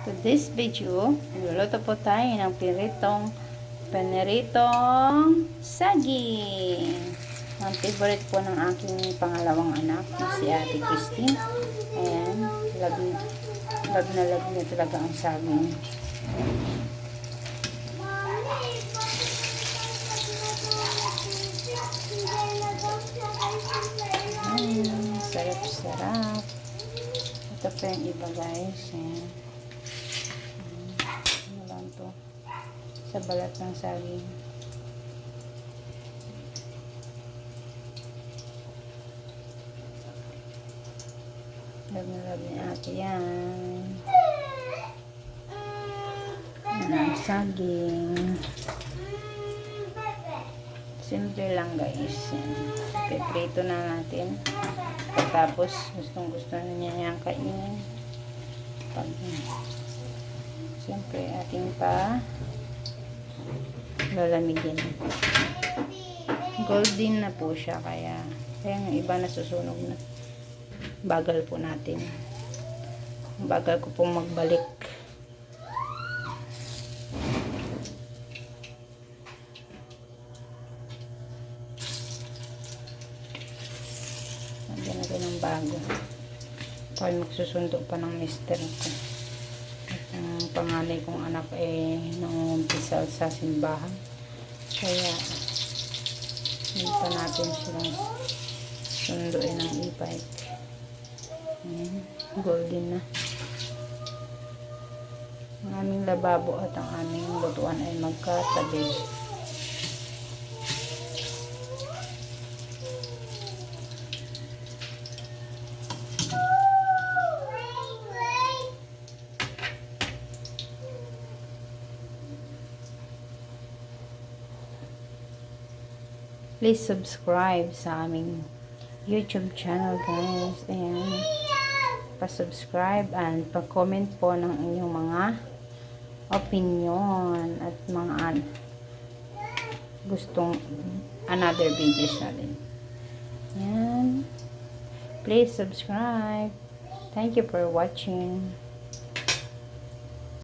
To this video, magluluto po tayo ng piniritong saging. Ang favorite po ng aking pangalawang anak, si Ate Christine. Ayan, love na love niya talaga ang saging. Sarap-sarap. Ito pa yung iba, guys. Ayan. Ano lang to? Sa balat ng saging. Love na love ni ate yan. Ang saging. Simple lang, guys. Piprito na natin. Tapos, gustong-gusto na niya yung kainin. Pag, siyempre, ating pa lalamigin. Golden na po siya, kaya yung iba nasusunog na. Bagal po natin. Bagal ko pong magbalik. Lagyan natin ng bago. Kaya magsusundo pa ng mister ko. At ang panganay kong anak nangungumpisal sa simbahan. Kaya hindi pa natin silang sunduin ng e-bike. Golden na. Ang aming lababo at ang aming lutuan ay magkatabi. Please subscribe sa aming YouTube channel, guys. Ayan. Pa-subscribe and pa-comment po ng inyong mga opinion at mga gustong another videos natin. Ayan. Please subscribe. Thank you for watching.